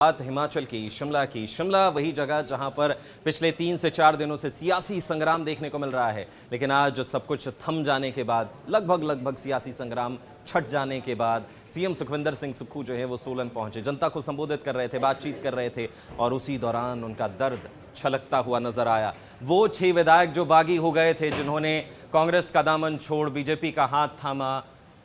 बात हिमाचल की शिमला वही जगह जहां पर पिछले 3 से 4 दिनों से सियासी संग्राम देखने को मिल रहा है। लेकिन आज सब कुछ थम जाने के बाद, लगभग सियासी संग्राम छट जाने के बाद सीएम सुखविंदर सिंह सुक्खू जो है वो सोलन पहुंचे, जनता को संबोधित कर रहे थे, बातचीत कर रहे थे और उसी दौरान उनका दर्द छलकता हुआ नजर आया। वो 6 विधायक जो बागी हो गए थे, जिन्होंने कांग्रेस का दामन छोड़ बीजेपी का हाथ थामा,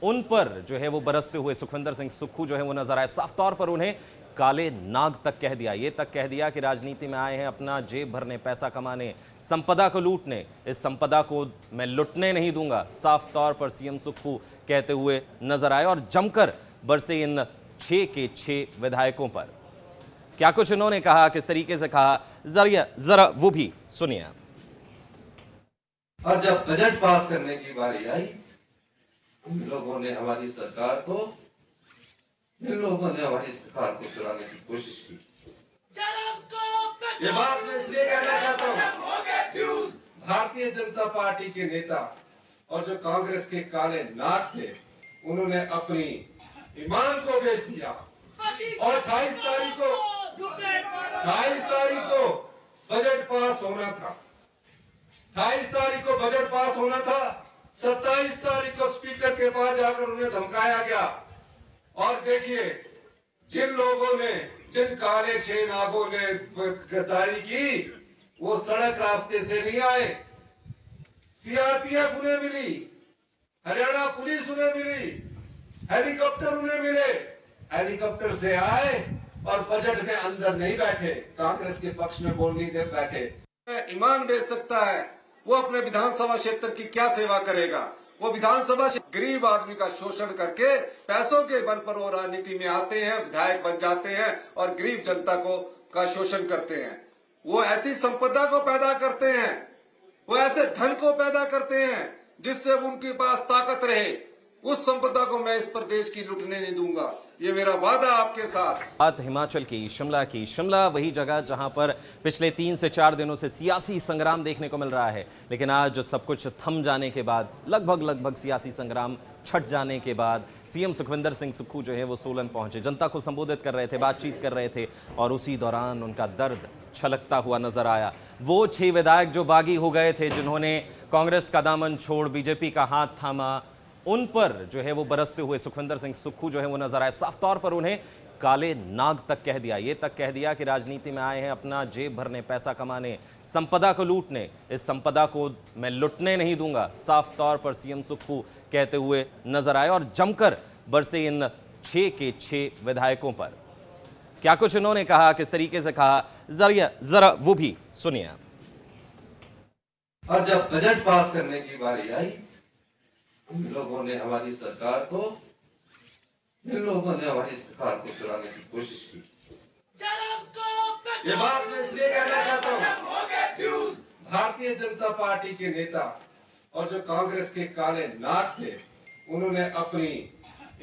उन पर जो है वो बरसते हुए सुखविंदर सिंह सुक्खू जो है वो नजर आए। साफ तौर पर उन्हें काले नाग तक कह दिया, ये तक कह दिया कि राजनीति में आए हैं अपना जेब भरने, पैसा कमाने, संपदा को लूटने। इस संपदा को मैं लुटने नहीं दूंगा, साफ तौर पर सीएम सुक्खू कहते हुए नजर आए और जमकर बरसे इन 6 के 6 विधायकों पर। क्या कुछ इन्होंने कहा, किस तरीके से कहा, जरा वो भी सुनिए। और जब बजट पास करने की बारी आई, उन लोगों ने हमारी सरकार को चुराने की कोशिश की। ये बात मैं इसलिए कहना चाहता हूँ, भारतीय जनता पार्टी के नेता और जो कांग्रेस के काले नाग थे, उन्होंने अपनी ईमान को बेच दिया और 28 तारीख को बजट पास होना था। 28 तारीख को बजट पास होना था। 27 तारीख को स्पीकर के पास जाकर उन्हें धमकाया गया। और देखिए, जिन लोगों ने, जिन काले 6 नागों ने गद्दारी की, वो सड़क रास्ते से नहीं आए। सीआरपीएफ उन्हें मिली, हरियाणा पुलिस उन्हें मिली, हेलीकॉप्टर उन्हें मिले, हेलीकॉप्टर से आए और बजट में अंदर नहीं बैठे, कांग्रेस के पक्ष में बोलने दे बैठे। ईमान बेच सकता है, वो अपने विधानसभा क्षेत्र की क्या सेवा करेगा? वो विधानसभा गरीब आदमी का शोषण करके पैसों के बल पर वो राजनीति में आते हैं, विधायक बन जाते हैं और गरीब जनता का शोषण करते हैं। वो ऐसी संपदा को पैदा करते हैं, वो ऐसे धन को पैदा करते हैं जिससे उनके पास ताकत रहे। उस संपदा को मैं इस प्रदेश की लुटने नहीं दूंगा, ये मेरा वादा आपके साथ। बात हिमाचल की शिमला वही जगह जहां पर पिछले 3 से 4 दिनों से सियासी संग्राम देखने को मिल रहा है। लेकिन आज सब कुछ थम जाने के बाद, लगभग सियासी संग्राम छट जाने के बाद सीएम सुखविंदर सिंह सुक्खू जो है वो सोलन पहुंचे, जनता को संबोधित कर रहे थे, बातचीत कर रहे थे और उसी दौरान उनका दर्द छलकता हुआ नजर आया। वो 6 विधायक जो बागी हो गए थे, जिन्होंने कांग्रेस का दामन छोड़ बीजेपी का हाथ थामा, उन पर जो है वो बरसते हुए सुखविंदर सिंह सुक्खू जो है वो नजर आए। साफ तौर पर उन्हें काले नाग तक कह दिया, ये तक कह दिया कि राजनीति में आए हैं अपना जेब भरने, पैसा कमाने, संपदा को लूटने। इस संपदा को मैं लुटने नहीं दूंगा, साफ तौर पर सीएम सुक्खू कहते हुए नजर आए और जमकर बरसे इन 6 के 6 विधायकों पर। क्या कुछ इन्होंने कहा, किस तरीके से कहा, जरा वो भी सुनिए। और जब बजट पास करने की बारी आई, उन लोगों ने हमारी सरकार को चुराने की कोशिश की। ये बात मैं इसलिए कहना चाहता हूँ, भारतीय जनता पार्टी के नेता और जो कांग्रेस के काले नाग थे, उन्होंने अपनी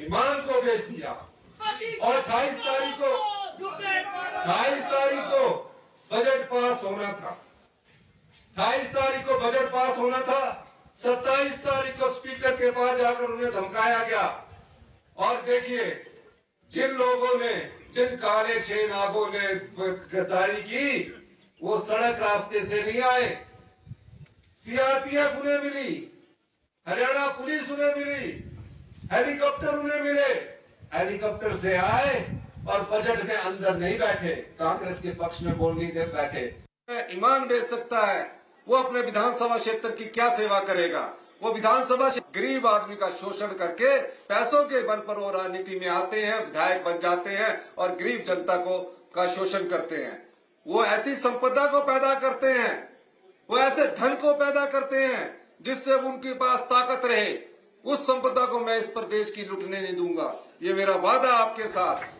ईमान को बेच दिया और 28 तारीख को बजट पास होना था। 28 तारीख को बजट पास होना था। 27 तारीख को स्पीकर के पास जाकर उन्हें धमकाया गया। और देखिए, जिन लोगों ने, जिन काले 6 नागों ने गद्दारी की, वो सड़क रास्ते से नहीं आए। सीआरपीएफ उन्हें मिली, हरियाणा पुलिस उन्हें मिली, हेलीकॉप्टर उन्हें मिले, हेलीकॉप्टर से आए और बजट में अंदर नहीं बैठे, कांग्रेस के पक्ष में बोलने दे बैठे। ईमान बेच सकता है, वो अपने विधानसभा क्षेत्र की क्या सेवा करेगा? वो विधानसभा गरीब आदमी का शोषण करके पैसों के बल पर वो राजनीति में आते हैं, विधायक बन जाते हैं और गरीब जनता का शोषण करते हैं। वो ऐसी संपदा को पैदा करते हैं, वो ऐसे धन को पैदा करते हैं जिससे उनके पास ताकत रहे। उस संपदा को मैं इस प्रदेश की लुटने नहीं दूंगा, ये मेरा वादा आपके साथ।